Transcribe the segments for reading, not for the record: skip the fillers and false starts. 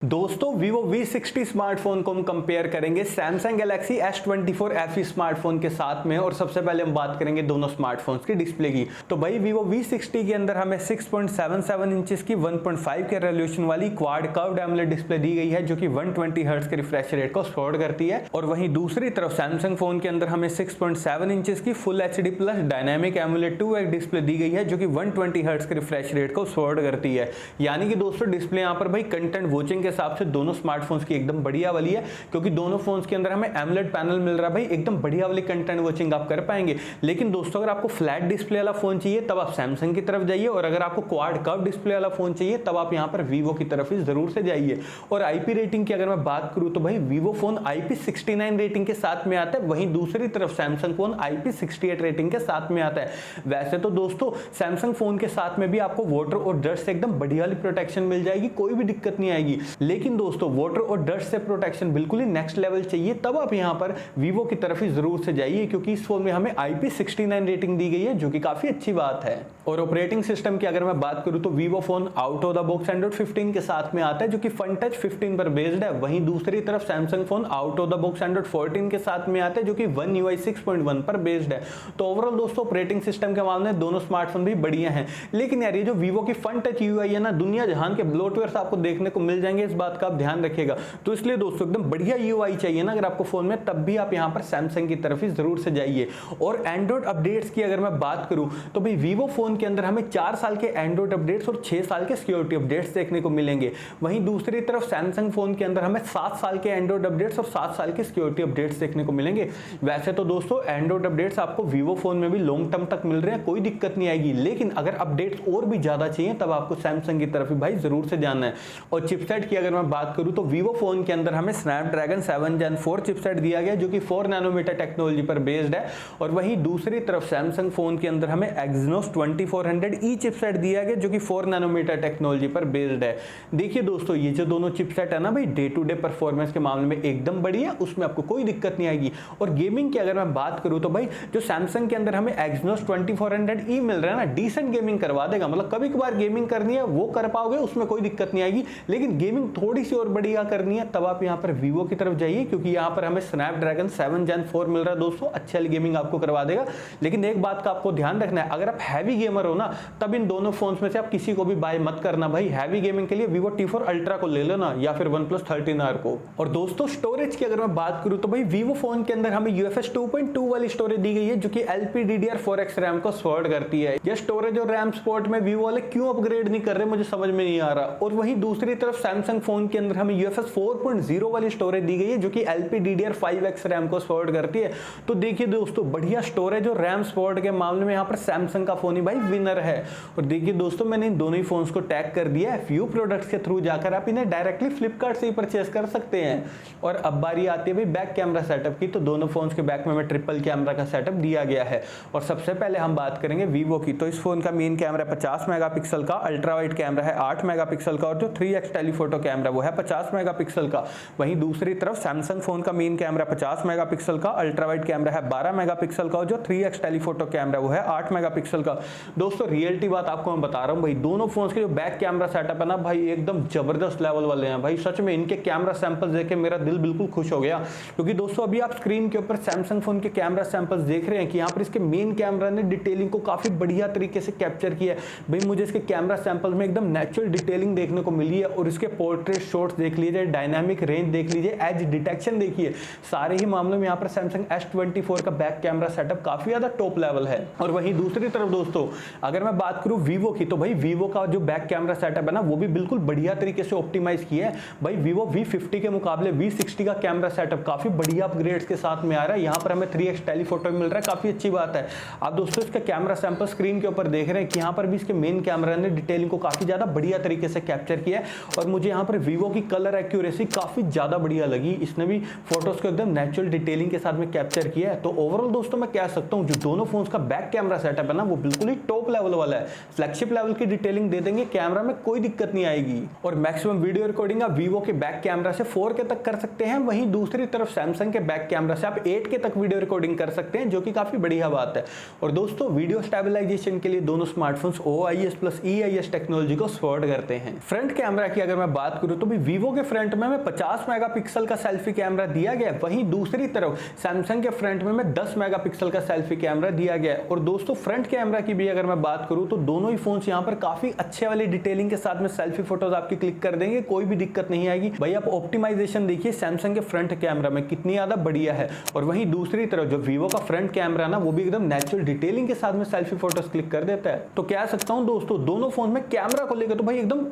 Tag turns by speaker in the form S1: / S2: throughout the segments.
S1: दोस्तों Vivo V60 smartphone को हम कंपेयर करेंगे Samsung Galaxy S24 FE smartphone के साथ में। और सबसे पहले हम बात करेंगे दोनों स्मार्टफोन्स की डिस्प्ले की। तो भाई Vivo V60 के अंदर हमें 6.77 इंचेस की 1.5 के रेजोल्यूशन वाली क्वाड कर्व्ड एमोलेड डिस्प्ले दी गई है, जो कि 120 हर्ट्ज के रिफ्रेश रेट को सपोर्ट करती है। और वहीं दूसरी तरफ Samsung फोन के अंदर हमें 6.7 इंचेस की full HD plus dynamic AMOLED 2x display दी गई है, जो कि 120 हर्ट्ज के रिफ्रेश रेट को सपोर्ट करती है। यानी कि दोस्तों डिस्प्ले यहाँ पर भाई कंटेंट वॉचिंग हिसाब से दोनों स्मार्टफोन्स की एकदम बढ़िया वाली है, क्योंकि दोनों फोन्स के अंदर हमें एमोलेड पैनल मिल रहा है। भाई एकदम बढ़िया वाली कंटेंट वॉचिंग आप कर पाएंगे। लेकिन दोस्तों अगर आपको फ्लैट डिस्प्ले वाला फोन चाहिए तब आप सैमसंग की तरफ जाइए, और अगर आपको क्वाड कर्व डिस्प्ले वाला फोन चाहिए तब आप यहां पर वीवो की तरफ ही जरूर से जाइए। और आईपी रेटिंग की अगर मैं बात करूं तो भाई वीवो फोन IP69 रेटिंग के साथ में आता है, वहीं दूसरी तरफ सैमसंग फोन IP68 रेटिंग के साथ में आता है। वैसे तो दोस्तों सैमसंग फोन के साथ में भी आपको वाटर और डस्ट से एकदम बढ़िया वाली प्रोटेक्शन मिल जाएगी, कोई भी दिक्कत नहीं आएगी। लेकिन दोस्तों वाटर और डस्ट से प्रोटेक्शन बिल्कुल ही नेक्स्ट लेवल चाहिए तब आप यहां पर वीवो की तरफ ही जरूर से जाइए, क्योंकि इस फोन में हमें IP69 रेटिंग दी गई है, जो कि काफी अच्छी बात है। और ऑपरेटिंग सिस्टम की अगर मैं बात करूं तो Vivo phone out of the box Android 15 के साथ में आता है, जो कि FunTouch 15 पर बेस्ड है। वहीं दूसरी तरफ Samsung phone out of the box Android 14 के साथ में आता है, जो कि One UI 6.1 पर बेस्ड है। तो ओवरऑल दोस्तों ऑपरेटिंग सिस्टम के मामले में दोनों स्मार्टफोन भी बढ़िया हैं। लेकिन यार ये जो वीवो की FunTouch UI है ना, दुनिया जहान के ब्लोटवेयर आपको देखने को मिल जाएंगे, इस बात का आप ध्यान रखिएगा। तो इसलिए दोस्तों एकदम बढ़िया UI चाहिए ना अगर आपको फोन में, तब भी आप यहां पर सैमसंग की तरफ ही जरूर से जाइए। और एंड्रॉइड अपडेट्स की अगर मैं बात करूं तो भाई वीवो फोन के अंदर हमें 4 साल के एंड्रॉइड अपडेट्स और 6 साल के सिक्योरिटी अपडेट्स देखने को मिलेंगे। वहीं दूसरी तरफ सैमसंग फोन के अंदर हमें 7 साल के एंड्रॉइड अपडेट्स और 7 साल के सिक्योरिटी अपडेट्स देखने को मिलेंगे। वैसे तो दोस्तों एंड्रॉइड अपडेट्स आपको वीवो फोन में भी लॉन्ग टर्म तक मिल रहे हैं, कोई दिक्कत नहीं आएगी। लेकिन अगर अपडेट्स और भी ज्यादा चाहिए तब आपको सैमसंग की तरफ ही भाई जरूर से जाना है। और चिपसेट की अगर मैं बात करूं तो वीवो फोन के अंदर हमें स्नैपड्रैगन 7 Gen 4 चिपसेट दिया गया, जो कि 4 नैनोमीटर टेक्नोलॉजी पर बेस्ड है। और वहीं दूसरी तरफ सैमसंग फोन के अंदर हमें Exynos 2400E चिपसेट दिया गया, जो कि 4 नैनोमीटर टेक्नोलॉजी पर बेस्ड है। देखिए दोस्तों ये जो दोनों चिपसेट है ना भाई, डे टू डे परफॉर्मेंस के मामले में एकदम बढ़िया, उसमें आपको कोई दिक्कत नहीं आएगी। और गेमिंग की अगर मैं बात करूं तो भाई जो सैमसंग के अंदर हमें Exynos 2400E मिल रहा है ना, डिसेंट गेमिंग करवा देगा। मतलब कभी कभार गेमिंग करनी है वो कर पाओगे, उसमें कोई दिक्कत नहीं आएगी। लेकिन गेमिंग थोड़ी सी और बढ़िया करनी है तब आप यहाँ पर वीवो की तरफ जाइए, क्योंकि यहाँ पर हमें स्नैपड्रैगन 7 Gen 4 मिल रहा है दोस्तों, अच्छी वाली गेमिंग आपको करवा देगा। लेकिन एक बात का आपको ध्यान रखना है, अगर आप हैवी गेमर हो ना तब इन दोनों फोन्स में से आप किसी को भी बाय मत करना भाई। हैवी गेमिंग के लिए Vivo T4 Ultra को ले लेना या फिर OnePlus 13R को। और दोस्तों स्टोरेज की अगर मैं बात करूं तो भाई वीवो फोन के अंदर हमें UFS 2.2 वाली स्टोरेज दी गई है, जो कि LPDDR4X रैम को सपोर्ट करती है। यह स्टोरेज और रैम सपोर्ट में वीवो वाले क्यों अपग्रेड नहीं कर रहे, मुझे समझ में नहीं आ रहा। और वहीं दूसरी तरफ सैमसंग फोन के अंदर हमें UFS 4.0 वाली स्टोरेज दी गई है, जो कि LPDDR5X रैम को सपोर्ट करती है। तो देखिए दोस्तों बढ़िया स्टोरेज और रैम सपोर्ट के मामले में यहाँ पर सैमसंग का फोन ही भाई विनर है। और देखिए दोस्तों मैंने इन दोनों ही फोन्स को टैग कर दिया है, फ्यू प्रोडक्ट्स के थ्रू जाकर आप इन्हें डायरेक्टली फ्लिपकार्ट से ही परचेस कर सकते हैं। और अब बारी आती है भाई बैक कैमरा सेटअप की, तो दोनों फोन्स के बैक में हमें ट्रिपल कैमरा का सेटअप दिया गया है। और सबसे पहले हम बात करेंगे वीवो की। तो इस फोन का मेन कैमरा 50 मेगापिक्सल का, अल्ट्रा वाइड कैमरा है 8 मेगापिक्सल का, और जो 3x टेलीफोटो कैमरा वो है 50 मेगापिक्सल का। वहीं दूसरी तरफ सैमसंग फोन का मेन कैमरा 50 मेगापिक्सल का, अल्ट्रा वाइड कैमरा है 12 मेगापिक्सल का, और जो 3x टेलीफोटो कैमरा वो है 8 मेगापिक्सल का। दोस्तों रियलिटी बात आपको मैं बता रहा हूं भाई, दोनों फोन्स के जो बैक कैमरा सेटअप है ना भाई एकदम जबरदस्त लेवल वाले हैं भाई। सच में इनके कैमरा सैंपल्स देख के मेरा दिल बिल्कुल खुश हो गया, क्योंकि दोस्तों अभी आप स्क्रीन के ऊपर सैमसंग फोन के कैमरा सैंपल्स देख रहे हैं कि यहाँ पर इसके मेन कैमरा ने डिटेलिंग को काफी बढ़िया तरीके से कैप्चर किया है। भाई मुझे इसके कैमरा सैंपल में एकदम नेचुरल डिटेलिंग देखने को मिली है। और इसके पोर्ट्रेट शॉट्स देख लीजिए, डायनामिक रेंज देख लीजिए, एज डिटेक्शन देखिए, सारे ही मामलों में यहाँ पर सैमसंग S24 का बैक कैमरा सेटअप काफी ज्यादा टॉप लेवल है। और वहीं दूसरी तरफ दोस्तों अगर मैं बात करूं वीवो की, तो भाई वीवो का जो बैक कैमरा सेटअप है ना वो भी बिल्कुल बढ़िया तरीके से ऑप्टिमाइज किया है। भाई वीवो V50 के मुकाबले V60 का कैमरा सेटअप काफी बढ़िया अपग्रेड्स के साथ में आ रहा है। यहाँ पर हमें 3x टेलीफोटो मिल रहा है, काफी अच्छी बात है। आप दोस्तों इसका कैमरा सैंपल स्क्रीन के ऊपर देख रहे हैं कि यहाँ पर भी इसके मेन कैमरा ने डिटेलिंग को काफी ज्यादा बढ़िया तरीके से कैप्चर किया है। और मुझे यहाँ पर वीवो की कलर एक्यूरेसी काफी ज्यादा बढ़िया लगी, इसने भी फोटोज को एकदम नेचुरल डिटेलिंग के साथ में कैप्चर किया है। तो ओवरऑल दोस्तों मैं कह सकता हूँ जो दोनों फोन्स का बैक कैमरा सेटअप है ना वो बिल्कुल ही टॉप लेवल वाला है। फ्लैगशिप लेवल की डिटेलिंग दे देंगे कैमरा में, कोई दिक्कत नहीं आएगी। और मैक्सिमम वीडियो रिकॉर्डिंग आप वीवो के बैक कैमरा से 4K तक कर सकते हैं। वहीं दूसरी तरफ सैमसंग के बैक कैमरा से आप 8K तक वीडियो रिकॉर्डिंग कर सकते हैं, जो कि काफी बढ़िया बात है। और दोस्तों वीडियो स्टेबलाइजेशन के लिए दोनों smartphones OIS plus EIS technology को सपोर्ट करते हैं। फ्रंट कैमरा की अगर मैं बात बात करूं तो भी वीवो के फ्रंट में हमें 50 मेगापिक्सल का सेल्फी कैमरा दिया गया है, वहीं दूसरी तरफ सैमसंग के फ्रंट में हमें 10 मेगापिक्सल का सेल्फी कैमरा दिया गया है। और दोस्तों फ्रंट कैमरा की भी अगर मैं बात करूं तो दोनों ही फोन्स यहां पर काफी अच्छे वाली डिटेलिंग के साथ में सेल्फी फोटोज आपकी क्लिक कर देंगे, कोई भी दिक्कत नहीं आएगी। भाई आप ऑप्टिमाइजेशन देखिए सैमसंग के फ्रंट कैमरा में कितनी ज्यादा बढ़िया है। और वहीं दूसरी तरफ जो वीवो का फ्रंट कैमरा ना वो भी एकदम नेचुरल डिटेलिंग के साथ में सेल्फी फोटोज क्लिक कर देता है। तो कह सकता हूं दोस्तों दोनों फोन में कैमरा को लेकर तो भाई एकदम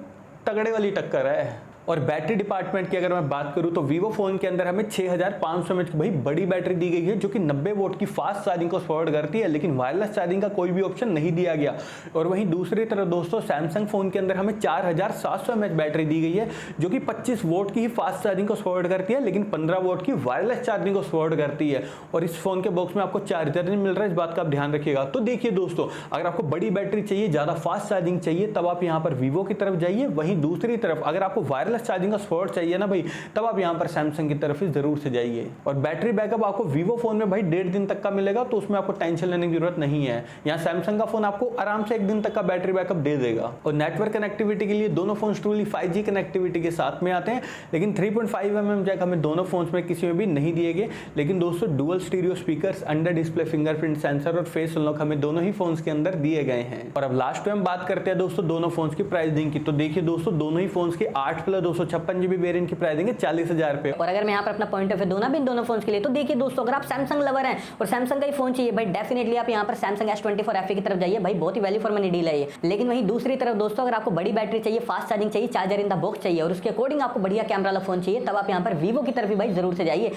S1: तगड़े वाली टक्कर है। और बैटरी डिपार्टमेंट की अगर मैं बात करूं तो वीवो फोन के अंदर हमें 6500 mAh की भाई बड़ी बैटरी दी गई है, जो कि 90 वोट की फास्ट चार्जिंग को सपोर्ट करती है, लेकिन वायरलेस चार्जिंग का कोई भी ऑप्शन नहीं दिया गया। और वहीं दूसरी तरफ दोस्तों सैमसंग फोन के अंदर हमें 4700 mAh बैटरी दी गई है, जो कि 25 वोट की ही फास्ट चार्जिंग को सपोर्ट करती है, लेकिन 15 वोट की वायरलेस चार्जिंग को सपोर्ट करती है। और इस फोन के बॉक्स में आपको चार्जर नहीं मिल रहा है, इस बात का आप ध्यान रखिएगा। तो देखिए दोस्तों अगर आपको बड़ी बैटरी चाहिए, ज्यादा फास्ट चार्जिंग चाहिए, तब आप यहाँ पर वीवो की तरफ जाइए। वहीं दूसरी तरफ अगर आपको वायरलेस चार्जिंग का सपोर्ट चाहिए ना भाई, तब आप यहां पर सैमसंग की तरफ ही जरूर से जाइए। और बैटरी बैकअप आपको वीवो फोन में भाई 1.5 दिन तक का मिलेगा, तो उसमें आपको टेंशन लेने की जरूरत नहीं है। यहाँ सैमसंग का फोन आपको आराम से 1 दिन तक का बैटरी बैकअप दे देगा। और नेटवर्क कनेक्टिविटी के लिए दोनों फोन ट्रूली 5G कनेक्टिविटी के साथ में आते हैं, लेकिन 3.5 जैक हमें दोनों फोन में किसी में भी नहीं दिए गए। लेकिन दोस्तों dual stereo speakers, under display fingerprint sensor और फेस अनलॉक हमें दोनों ही फोन के अंदर दिए गए हैं। और अब लास्ट में हम बात करते हैं दोस्तों दोनों फोन की प्राइसिंग की। तो देखिए दोस्तों दोनों ही फोन की 8+256GB वेरिएंट की प्राइसिंग 40,000 रुपए।
S2: और अगर मैं यहाँ पर अपना पॉइंट ऑफ व्यू दूं ना भी दोनों फोन के लिए, तो देखिए दोस्तों अगर आप सैमसंग लवर हैं और सैमसंग का ही फोन चाहिए भाई, डेफिनेटली आप यहाँ पर सैमसंग S24 FE की तरफ जाइए भाई, बहुत ही वैल्यू फॉर मनी डील है ये। लेकिन वहीं दूसरी तरफ दोस्तों अगर आपको बड़ी बैटरी चाहिए, फास्ट चार्जिंग चाहिए, चार्जर इन द बॉक्स चाहिए और उसके अकॉर्डिंग आपको बढ़िया कैमरा वाला फोन चाहिए, तब आप यहाँ पर वीवो की तरफ भी भाई जरूर से जाइए।